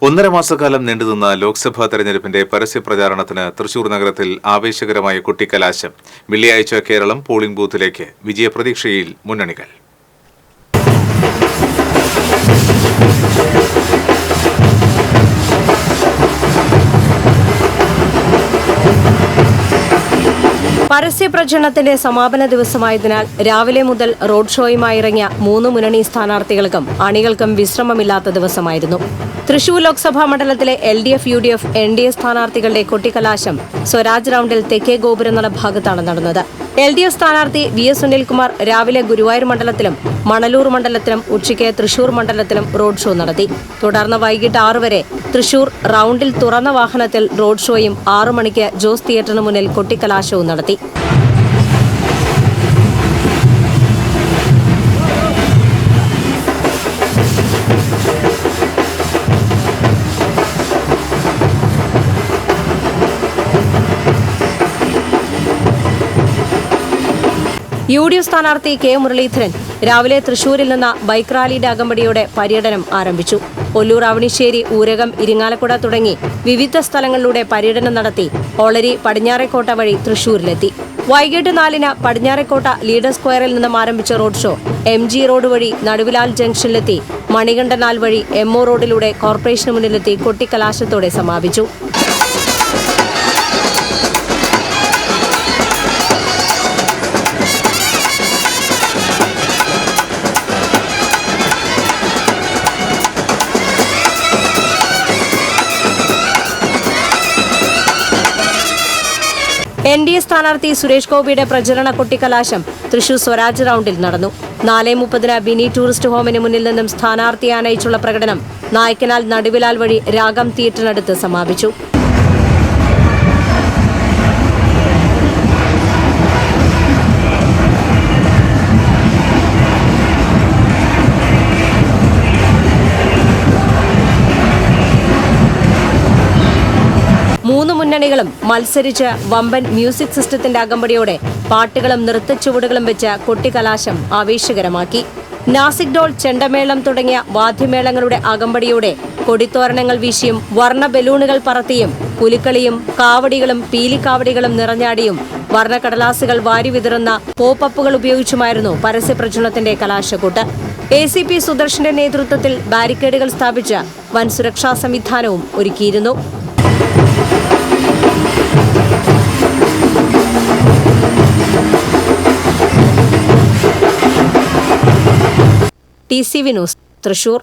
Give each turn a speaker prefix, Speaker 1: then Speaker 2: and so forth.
Speaker 1: 1.5 മാസക്കാലം നീണ്ടുനിന്ന ലോക്സഭാ തെരഞ്ഞെടുപ്പിന്റെ പരസ്യപ്രചാരണത്തിന് തൃശൂർ നഗരത്തിൽ ആവേശകരമായ കൊട്ടിക്കലാശം. വെള്ളിയാഴ്ച കേരളം പോളിംഗ് ബൂത്തിലേക്ക്. വിജയപ്രതീക്ഷയിൽ മുന്നണികൾ.
Speaker 2: പരസ്യപ്രചരണത്തിന്റെ സമാപന ദിവസമായതിനാൽ രാവിലെ മുതൽ റോഡ് ഷോയുമായി ഇറങ്ങിയ 3 മുന്നണി സ്ഥാനാർത്ഥികൾക്കും അണികൾക്കും വിശ്രമമില്ലാത്ത ദിവസമായിരുന്നു. തൃശൂർ ലോക്സഭാ മണ്ഡലത്തിലെ LDF, UDF, NDA സ്ഥാനാർത്ഥികളുടെ കൊട്ടിക്കലാശം സ്വരാജ് റൌണ്ടിൽ തെക്കേ ഗോപുരനട ഭാഗത്താണ് നടന്നത്. LDF സ്ഥാനാർത്ഥി VS സുനിൽകുമാർ രാവിലെ ഗുരുവായൂർ മണ്ഡലത്തിലും മണലൂർ മണ്ഡലത്തിലും ഉച്ചയ്ക്ക് തൃശൂർ മണ്ഡലത്തിലും റോഡ് ഷോ നടത്തി. തുടർന്ന് വൈകിട്ട് 6 വരെ തൃശൂർ റൌണ്ടിൽ തുറന്ന വാഹനത്തിൽ റോഡ് ഷോയും 6 മണിക്ക് ജോസ് തിയേറ്ററിന് മുന്നിൽ കൊട്ടിക്കലാശവും നടത്തി. UDF സ്ഥാനാർത്ഥി K മുരളീധരൻ രാവിലെ തൃശൂരിൽ നിന്ന് ബൈക്ക് റാലിയുടെ അകമ്പടിയോടെ പര്യടനം ആരംഭിച്ചു. ഒല്ലൂർ, അവണിശ്ശേരി, ഊരകം, ഇരിങ്ങാലക്കുട തുടങ്ങി വിവിധ സ്ഥലങ്ങളിലൂടെ പര്യടനം നടത്തി ഓളരി പടിഞ്ഞാറേക്കോട്ട വഴി തൃശൂരിലെത്തി. വൈകിട്ട് 4-ന് പടിഞ്ഞാറേക്കോട്ട ലീഡർ സ്ക്വയറിൽ നിന്നും ആരംഭിച്ച റോഡ് ഷോ MG റോഡ് വഴി നടുവിലാൽ ജംഗ്ഷനിലെത്തി മണികണ്ഠനാൽ വഴി MO റോഡിലൂടെ കോർപ്പറേഷന് മുന്നിലെത്തി കൊട്ടിക്കലാശത്തോടെ സമാപിച്ചു. NDA സ്ഥാനാർത്ഥി സുരേഷ് ഗോപിയുടെ പ്രചരണ കൊട്ടിക്കലാശം തൃശൂർ സ്വരാജ് റൌണ്ടിൽ നടന്നു. 4:30-ന് ബിനി ടൂറിസ്റ്റ് ഹോമിന് മുന്നിൽ നിന്നും സ്ഥാനാർത്ഥിയെ ആനയിച്ചുള്ള പ്രകടനം നായ്ക്കനാൽ നടുവിലാൽ വഴി രാഗം തിയേറ്ററിനടുത്ത് സമാപിച്ചു. മൂന്ന് മുന്നണികളും മത്സരിച്ച് വമ്പൻ മ്യൂസിക് സിസ്റ്റത്തിന്റെ അകമ്പടിയോടെ പാട്ടുകളും നൃത്തച്ചുവടുകളും വെച്ച് കൊട്ടിക്കലാശം ആവേശകരമാക്കി. നാസിക് ഡോൾ, ചെണ്ടമേളം തുടങ്ങിയ വാദ്യമേളങ്ങളുടെ അകമ്പടിയോടെ കൊടിത്തോരണങ്ങൾ വീശിയും വർണ്ണ ബലൂണുകൾ പറത്തിയും പുലിക്കളിയും കാവടികളും പീലിക്കാവടികളും നിറഞ്ഞാടിയും വർണ്ണക്കടലാസുകൾ വാരി വിതറുന്ന പോപ്പപ്പുകൾ ഉപയോഗിച്ചുമായിരുന്നു പരസ്യപ്രചരണത്തിന്റെ കലാശക്കൂട്ട്. ACP സുദർശന്റെ നേതൃത്വത്തിൽ ബാരിക്കേഡുകൾ സ്ഥാപിച്ച് വൻ സുരക്ഷാ സംവിധാനവും ഒരുക്കിയിരുന്നു. TCV news, Thrissur.